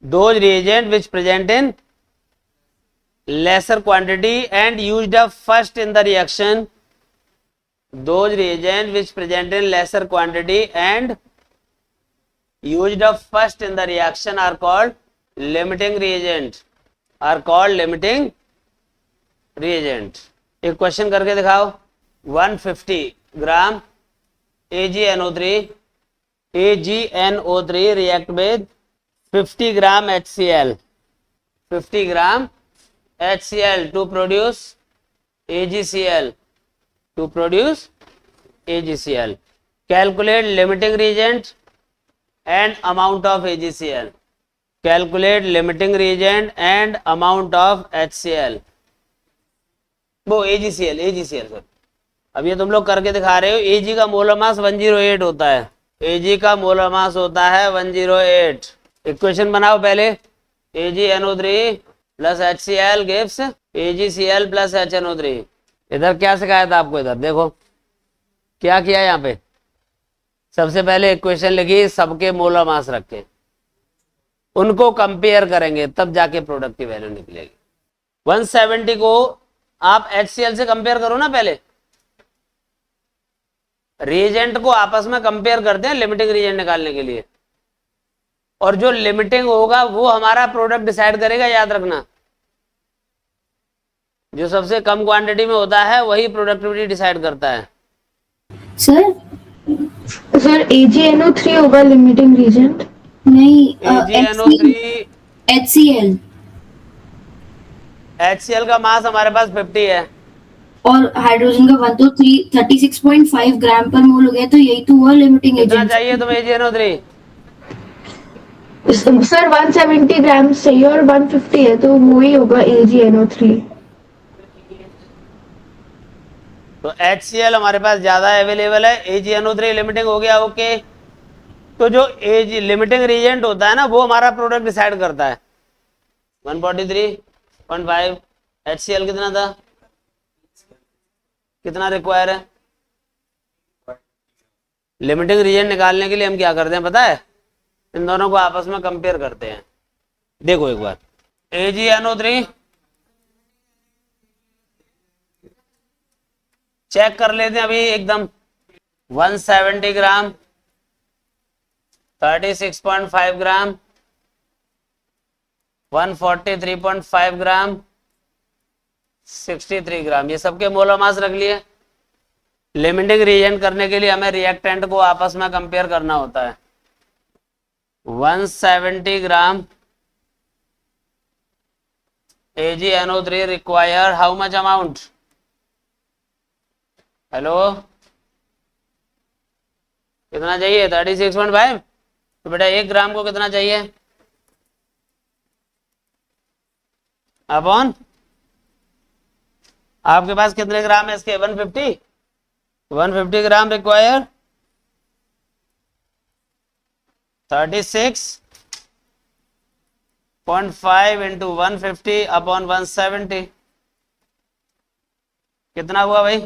those reagent which present in lesser quantity and used up first in the reaction, those reagent which present in lesser quantity and used up first in the reaction are called limiting reagent, are called limiting reagent. एक question करके दिखाओ. 150 ग्राम AgNO3 react with 50 gram HCl, 50 gram HCl to produce AgCl, to produce AgCl. Calculate limiting reagent and amount of AgCl. Calculate limiting reagent and amount of HCl. वो AgCl sir. अब ये तुम लोग करके दिखा रहे हो. Ag का मोलर मास 108 होता है. Ag का मोलर मास होता है 108. इक्वेशन बनाओ पहले. AgNO3 plus HCl gives AgCl plus HNO3. इधर क्या सिखाया था आपको? इधर देखो क्या किया. यहाँ पे सबसे पहले इक्वेशन लिखी, सबके मोलर मास रखे, उनको कंपेयर करेंगे तब जाके प्रोडक्ट की वैल्यू निकलेगी. 170 को आप HCl से कंपेयर करो ना. पहले रिएजेंट को आपस में कंपेयर करते हैं लिमिटिंग रिएजेंट निकालने के लिए, और जो लिमिटिंग होगा वो हमारा प्रोडक्ट डिसाइड करेगा. याद रखना, जो सबसे कम क्वांटिटी में होता है वही प्रोडक्टिविटी डिसाइड करता है. सर AgNO3 होगा लिमिटिंग रीजेंट. नहीं, AgNO3 HCl का मास हमारे पास 50 है और हाइड्रोजन का 1 तो 36.5 ग्राम पर मोल हो गया, तो यही तो हुआ लिमिटिंग एजेंट. कितना चाहिए तुम्हें AgNO3? सर 170 ग्राम चाहिए और 150 है, तो वही होगा AgNO3. तो HCl हमारे पास ज्यादा अवेलेबल है. AgNO3 लिमिटिंग हो गया. ओके. तो जो लिमिटिंग रिएजेंट होता है ना, वो हमारा प्रोडक्ट डिसाइड करता है. 143.5 HCl कितना था, कितना रिक्वायर है? लिमिटिंग रिएजेंट निकालने के लिए हम क्या करते हैं पता है? इन दोनों को आपस में कंपेयर करते हैं. देखो एक बार, AgNO3 चेक कर लेते हैं अभी एकदम. 170 ग्राम, 36.5 ग्राम, 143.5 ग्राम, 63 ग्राम, ये सबके मोलर मास रख लिए. लिमिटिंग रिएजेंट करने के लिए हमें रिएक्टेंट को आपस में कंपेयर करना होता है. 170 gram AgNO3 require how much amount? Hello, कितना चाहिए? 36.5. तो बेटा 1 ग्राम को कितना चाहिए अपॉन, आपके पास कितने ग्राम है इसके? 150 ग्राम रिक्वायर. 36.5 इंटू 150 अपॉन 170 कितना हुआ भाई?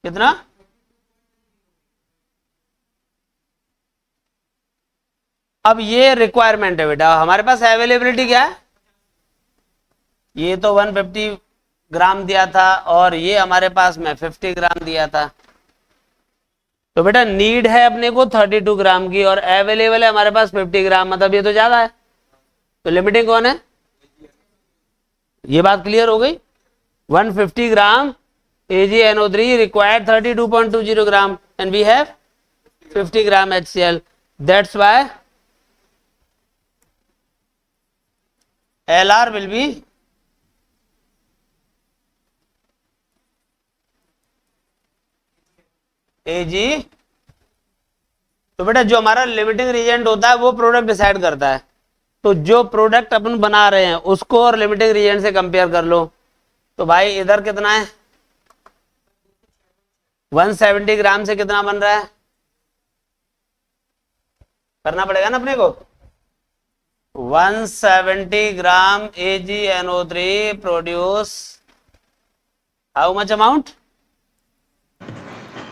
कितना? अब ये रिक्वायरमेंट है बेटा. हमारे पास अवेलेबिलिटी क्या है? ये तो 150 ग्राम दिया था और ये हमारे पास में 50 ग्राम दिया था. तो बेटा नीड है अपने को 32 ग्राम की और अवेलेबल है हमारे पास 50 ग्राम, मतलब ये तो ज्यादा है. तो लिमिटिंग कौन है? ये बात क्लियर हो गई. 150 ग्राम AgNO3 required 32.20 gram and we have 50 gram HCl. That's why LR will be Ag. तो बेटा जो हमारा लिमिटिंग रिएजेंट होता है वो प्रोडक्ट डिसाइड करता है. तो जो प्रोडक्ट अपन बना रहे हैं उसको और लिमिटिंग रिएजेंट से कंपेयर कर लो. तो भाई इधर कितना है? 170 ग्राम से कितना बन रहा है? करना पड़ेगा ना अपने को. 170 gram AgNO3 produce how much amount?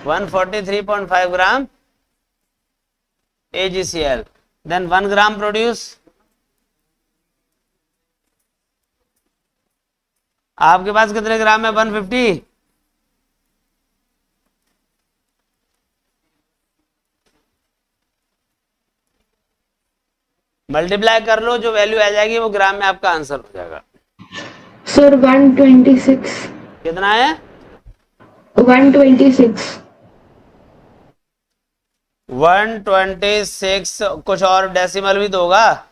143.5 gram AgCl. Then 1 gram produce, आपके पास कितने ग्राम है? 150। मल्टीप्लाई कर लो, जो वैल्यू आ जाएगी वो ग्राम में आपका आंसर हो जाएगा। सर 126। कितना है? 126। 126। कुछ और डेसिमल भी तो होगा।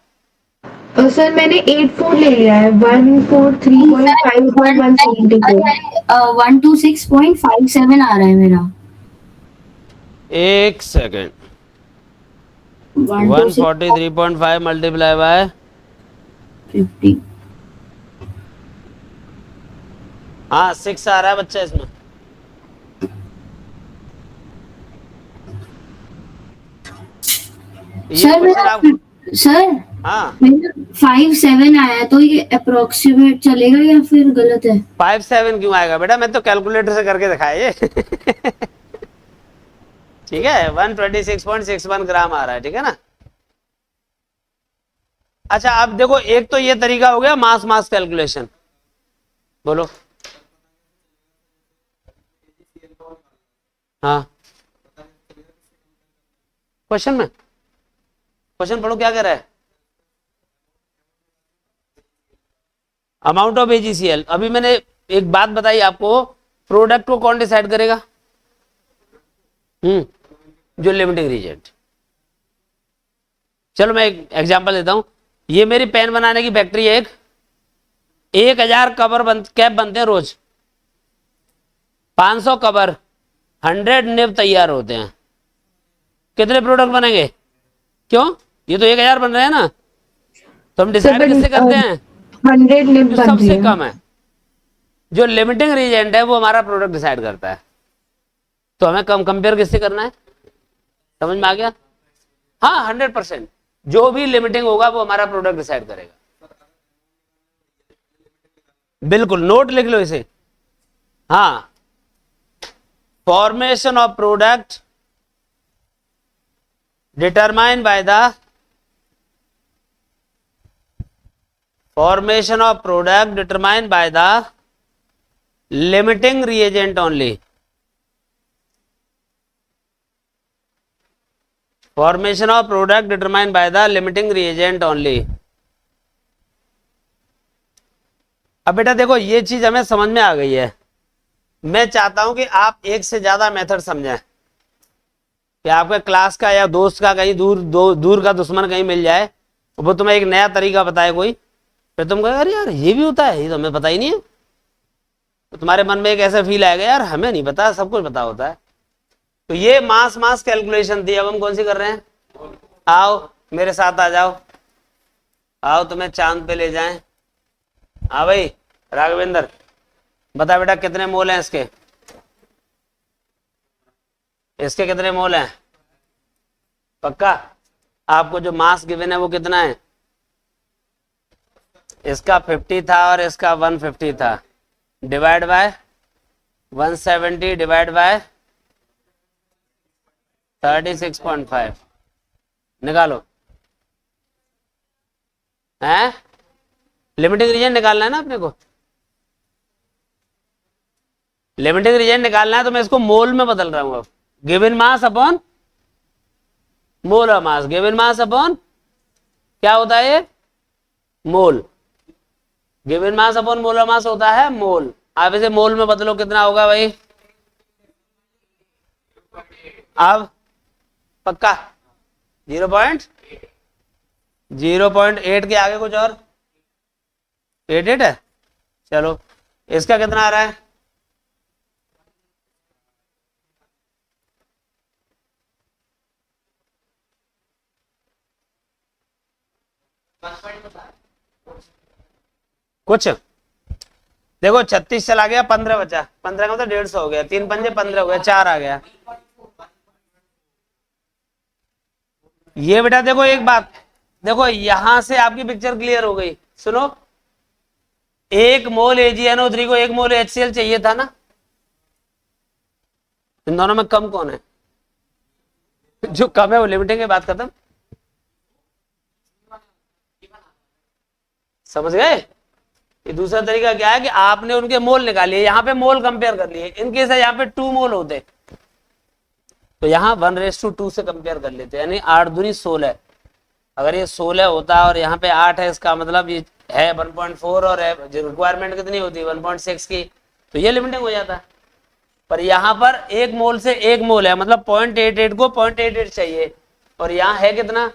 सर मैंने 84 ले लिया है। 143.5 और 174। 126.57 आ रहा है मेरा। एक सेकेंड। 143.5 multiply by 50। हाँ 6 आ रहा है बच्चा इसमें। ये सर क्वेश्चन मेरा आप, सर हाँ 57 आया, तो ये अप्रोक्सीमेट चलेगा या फिर गलत है? 57 क्यों आएगा बेटा? मैं तो कैलकुलेटर से करके दिखाया ये। ठीक है, 126.61 ग्राम आ रहा है, ठीक है ना। अच्छा अब देखो, एक तो ये तरीका हो गया मास मास कैलकुलेशन। बोलो। हाँ क्वेश्चन में, क्वेश्चन पढ़ो क्या कह रहा है। Amount of AgCl. अभी मैंने एक बात बताई आपको, प्रोडक्ट को कौन डिसाइड करेगा? जो लिमिटिंग रीजेंट। चलो मैं एक एग्जांपल देता हूं। ये मेरी पेन बनाने की फैक्ट्री है, 1000 कवर कैप बनते हैं रोज। 500 कवर, 100 निब तैयार होते हैं। कितने प्रोडक्ट बनेंगे? क्यों? ये तो 1000 बन रहे हैं ना, तो हम डिसाइड किससे करते हैं? 100 निब जो बन रही सबसे है। कम है। जो लिमिटिंग रीजेंट है वो हमारा प्रोडक्ट डिसाइड करता है। तो हमें कम कंपेयर किससे करना है? समझ में आ गया? हाँ 100%। जो भी लिमिटिंग होगा वो हमारा प्रोडक्ट डिसाइड करेगा। बिल्कुल, नोट लिख लो इसे। हाँ, formation of product determined by the formation of product determined by the limiting reagent only. Formation of product determined by the limiting reagent only. अब बेटा देखो, ये चीज हमें समझ में आ गई है। मैं चाहता हूं कि आप एक से ज्यादा मेथड समझें, कि आपके क्लास का या दोस्त का कहीं दूर का दुश्मन कहीं मिल जाए, वो तुम्हें एक नया तरीका बताए कोई, फिर तुम कहे अरे यार ये भी होता है, ये तो हमें पता ही नहीं है। तो तुम्हारे मन में एक ऐसा फील आएगा, यार हमें नहीं पता, सब कुछ पता होता है। तो ये मास मास कैलकुलेशन थी। अब हम कौन सी कर रहे हैं? आओ मेरे साथ आ जाओ, आओ तुम्हें चांद पे ले जाएं। हाँ भाई राघवेंद्र, बता बेटा कितने मोल हैं इसके? इसके कितने मोल हैं? पक्का? आपको जो मास गिवन है वो कितना है? इसका 50 था और इसका 150 था। डिवाइड बाय 170 डिवाइड बाय 36.5 निकालो। हैं? लिमिटिंग रीजन निकालना है ना अपने को। लिमिटिंग रीजन निकालना है तो मैं इसको मोल में बदल रहा हूं अब। Given mass upon molar mass. Given mass upon क्या होता है ये? Mole. Given mass upon molar mass होता है मोल। आप इसे मोल में बदलो, कितना होगा भाई? अब पक्का 0.08 के आगे कुछ और 88 है। चलो इसका कितना आ रहा है? कुछ देखो 36 चला गया, 15 बचा। 15 का मतलब 150 हो गया। 3 पंजे 15 हो गया, 4 आ गया। ये बेटा देखो एक बात, देखो यहां से आपकी पिक्चर क्लियर हो गई। सुनो, 1 मोल AgNO3 को 1 मोल HCl चाहिए था ना। इन दोनों में कम कौन है? जो कम है वो लिमिटिंग है, बात खत्म। समझ गए? ये दूसरा तरीका क्या है कि आपने उनके मोल निकालिए, यहाँ पे मोल कंपेयर कर लिए। इनके से यहाँ पे 2 मोल होते तो यहाँ 1:2 से कंपेयर कर लेते, यानी 8 दूनी 16। अगर ये 16 होता और यहाँ पे 8 है, इसका मतलब ये है 1.4 और रिक्वायरमेंट कितनी होती है 1.6 की, तो ये लिमिटिंग हो जाता है। पर यहाँ पर 1 मोल से 1 मोल है, मतलब 0.88 को 0.88 चाहिए, और यहाँ है कितना,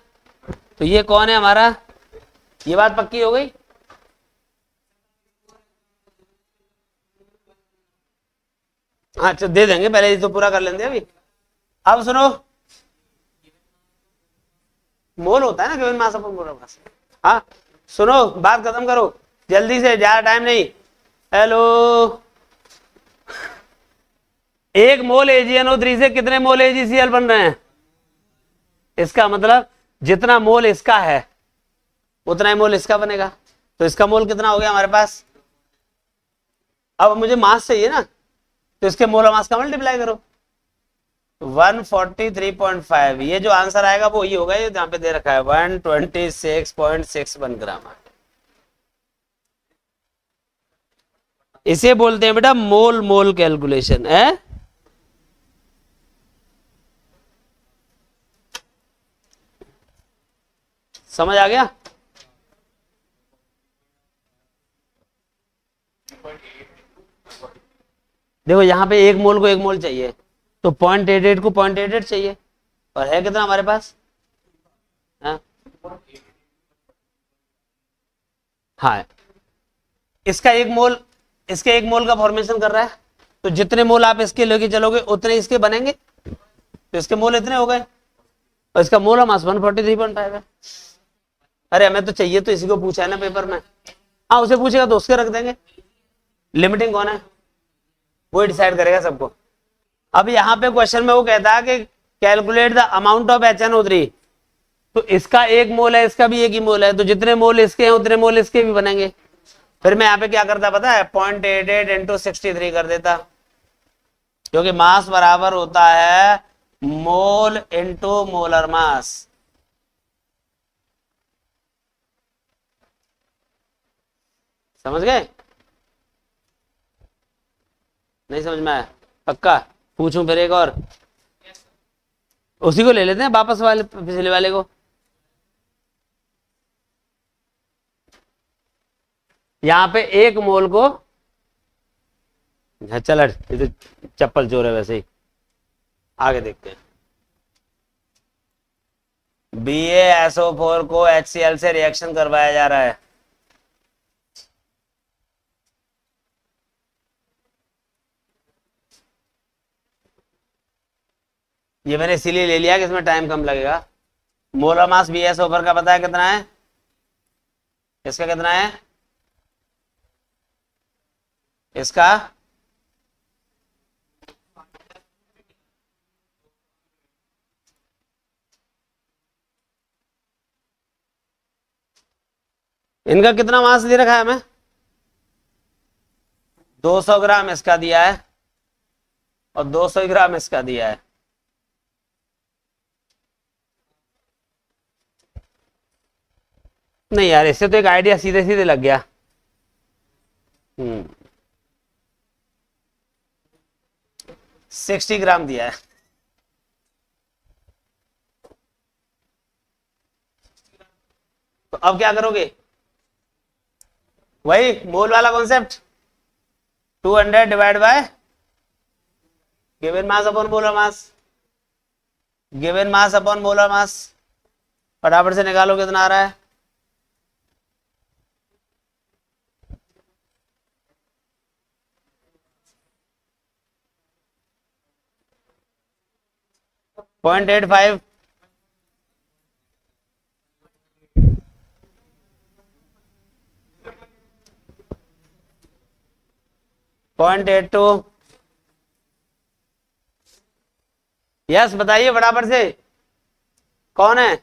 तो ये कौन है हमारा, ये बात पक्की हो गई। अच्छा दे देंगे, पहले ये तो पूरा कर लेंगे अभी। अब सुनो, मोल होता है ना गिवन मास अपॉन मोलर मास। हाँ सुनो, बात खत्म करो जल्दी से, ज्यादा टाइम नहीं। हेलो, 1 मोल AgNO3 से कितने मोल AgCl बन रहे हैं? इसका मतलब जितना मोल इसका है उतना ही मोल इसका बनेगा, तो इसका मोल कितना हो गया हमारे पास। अब मुझे मास चाहिए ना, तो इसके मोलर मास का मल्टीप्लाई करो, 143.5। ये जो आंसर आएगा वो ये होगा, ये जहां पे दे रखा है 126.61 ग्राम। इसे बोलते हैं बेटा मोल मोल कैलकुलेशन है। समझ आ गया? देखो यहाँ पे 1 मोल को 1 मोल चाहिए, तो 0.88 को 0.88 चाहिए, और है कितना हमारे पास, हाँ हाँ, इसका 1 मोल, इसके 1 मोल का फॉर्मेशन कर रहा है, तो जितने मोल आप इसके लेके चलोगे उतने इसके बनेंगे, तो इसके मोल इतने हो गए, और इसका मोल मास 143.5 है। अरे हमें तो चाहिए, तो इसी को पूछा है ना पेपर में। हाँ उसे पूछेगा तो उसके रख देंगे, लिमिटिंग कौन है वो डिसाइड करेगा सबको। अब यहाँ पे क्वेश्चन में वो कहता है कि calculate the amount of HNO3, तो इसका 1 मोल है, इसका भी 1 ही मोल है, तो जितने मोल इसके हैं उतने मोल इसके भी बनेंगे। फिर मैं यहाँ पे क्या करता पता है, 0.88 इंटू 63 कर देता, क्योंकि मास बराबर होता है मोल इंटू मोलर मास। समझ गए? नहीं समझ में आया? पक्का पूछूं फिर एक और, उसी को ले लेते हैं वापस वाले, पिछले वाले को। यहाँ पे 1 मोल को, चल ये तो चप्पल चोर है वैसे ही, आगे देखते हैं। BaSO4 को HCl से रिएक्शन करवाया जा रहा है। ये मैंने इसीलिए ले लिया कि इसमें टाइम कम लगेगा। मोलर मास BaSO4 का पता है कितना है, इसका कितना है, इसका इनका कितना मास दे रखा है हमें, 200 ग्राम इसका दिया है और 200 ग्राम इसका दिया है। नहीं यार, इससे तो एक आइडिया सीधे सीधे लग गया। 60 ग्राम दिया है। तो अब क्या करोगे, वही मोल वाला concept, 200 divide by given mass upon molar mass, given mass upon molar मास। फटाफट से निकालो कितना आ रहा है, .85। .82। यस बताइए फटाफट से, कौन है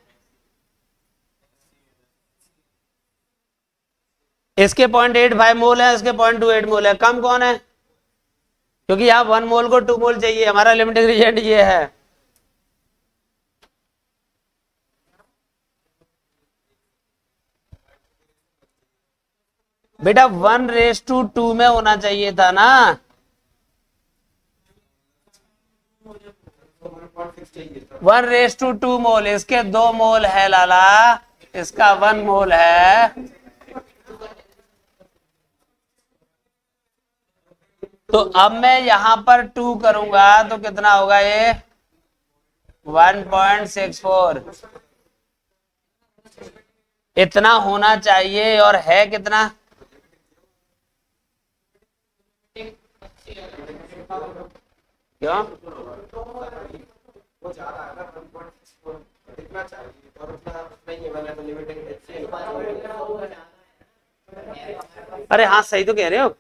इसके 0.85 मोल है, इसके 0.28 मोल है, कम कौन है, क्योंकि यहाँ 1 मोल को 2 मोल चाहिए, हमारा लिमिटिंग रिएजेंट ये है। बेटा 1:2 में होना चाहिए था ना। 1:2 मोल, इसके 2 मोल है लाला, इसका 1 मोल है। तो अब मैं यहां पर 2 करूंगा तो कितना होगा ये 1.64, इतना होना चाहिए। और है कितना, क्यों? अरे हाँ सही तो कह रहे हो,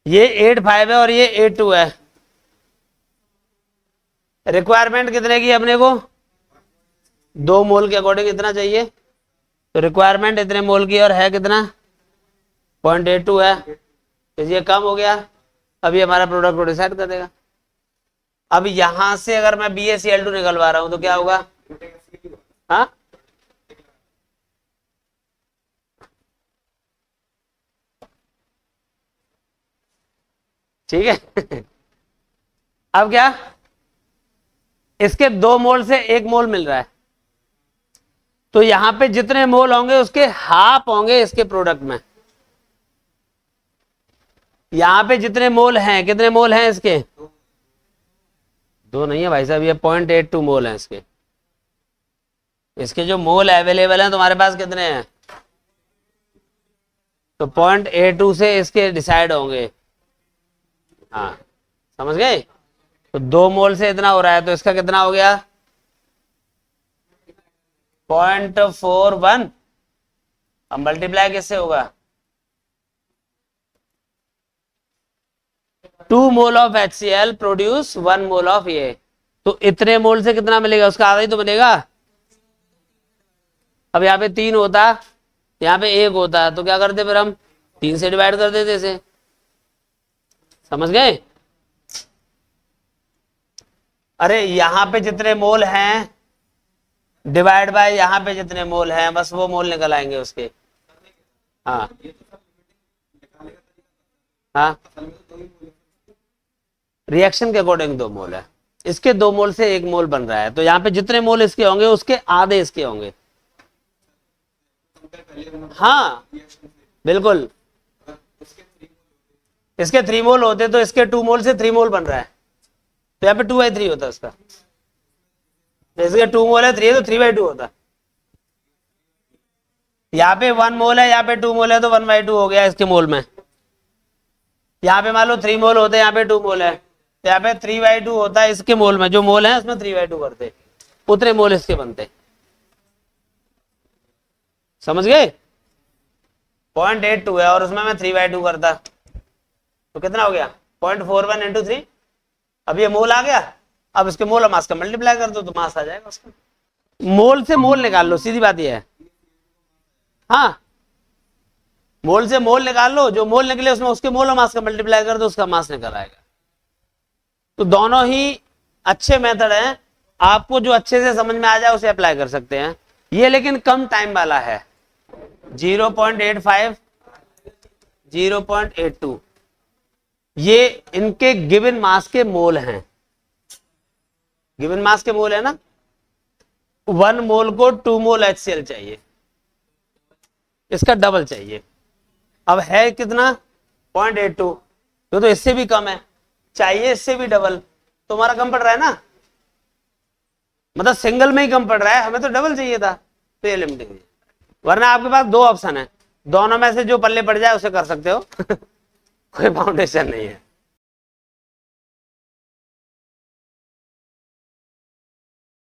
ये 8.5 है और ये 8.2 है। रिक्वायरमेंट कितने की अपने को, 2 मोल के अकॉर्डिंग इतना चाहिए, तो रिक्वायरमेंट इतने मोल की और है कितना 0.82 है, तो ये कम हो गया। अभी हमारा प्रोडक्ट को डिसाइड कर देगा। अब यहां से अगर मैं BaCl2 निकलवा रहा हूं तो क्या होगा, हाँ ठीक है। अब क्या, इसके 2 मोल से 1 मोल मिल रहा है, तो यहां पे जितने मोल होंगे उसके हाफ होंगे इसके प्रोडक्ट में। यहां पे जितने मोल हैं, कितने मोल हैं इसके, 2 नहीं है भाई साहब, ये 0.82 मोल हैं इसके। इसके जो मोल अवेलेबल हैं तुम्हारे पास कितने हैं, तो 0.82 से इसके डिसाइड होंगे। हाँ समझ गए, तो 2 मोल से इतना हो रहा है, तो इसका कितना हो गया 0.41। अब मल्टीप्लाई किससे होगा, 2 mole of HCl produce 1 mole of ये, तो इतने मोल से कितना मिलेगा, उसका आधा ही तो मिलेगा। अब यहाँ पे 3 होता, यहाँ पे 1 होता, तो क्या करते फिर हम 3 से डिवाइड कर देते इसे, समझ गए। अरे यहाँ पे जितने मोल हैं डिवाइड बाय यहाँ पे जितने मोल हैं, बस वो मोल निकल आएंगे उसके। हाँ हाँ, रिएक्शन के अकॉर्डिंग 2 मोल है, इसके 2 मोल से 1 मोल बन रहा है, तो यहाँ पे जितने मोल इसके होंगे उसके आधे इसके होंगे। हाँ बिल्कुल, इसके 3 मोल होते तो इसके 2 मोल से 3 मोल बन रहा है, तो यहाँ पे 2/3 होता है उसका। तो इसके 2 मोल है 3 है तो 3/2 होता। यहाँ पे 1 मोल है, यहाँ पे 2 मोल है, तो 1/2 हो गया इसके मोल में। यहाँ पे मान लो 3 मोल होते हैं, यहाँ पे 2 मोल है, तो यहाँ पे 3/2 होता है इसके मोल में, जो मोल है उसमें 3/2 करते, उतने मोल इसके बनते। समझ गए, 0.82 है और उसमें मैं 3/2 करता, तो कितना हो गया 0.41 × 3। अब ये मोल आ गया, अब इसके मोल और मास का मल्टीप्लाई कर दो तो मास आ जाएगा उसका। मोल से मोल निकाल लो, सीधी बात ये है। हाँ मोल से मोल निकाल लो, जो मोल निकले उसमें उसके मोल और मास का मल्टीप्लाई कर दो, उसका मास निकल आएगा। तो दोनों ही अच्छे मेथड हैं, आपको जो अच्छे से समझ में आ जाए उसे अप्लाई कर सकते हैं। ये लेकिन कम टाइम वाला है, 0.85 0.82, ये इनके गिवन मास के मोल हैं। गिवन मास के मोल है ना, 1 मोल को 2 मोल HCl चाहिए, इसका डबल चाहिए। अब है कितना 0.82, तो इससे भी कम है, चाहिए इससे भी डबल, तो हमारा कम पड़ रहा है ना, मतलब सिंगल में ही कम पड़ रहा है, हमें तो डबल चाहिए था, तो ये लिमिटिंग है। वरना आपके पास 2 ऑप्शन है, दोनों में से जो पल्ले पड़ जाए उसे कर सकते हो। कोई फाउंडेशन नहीं है।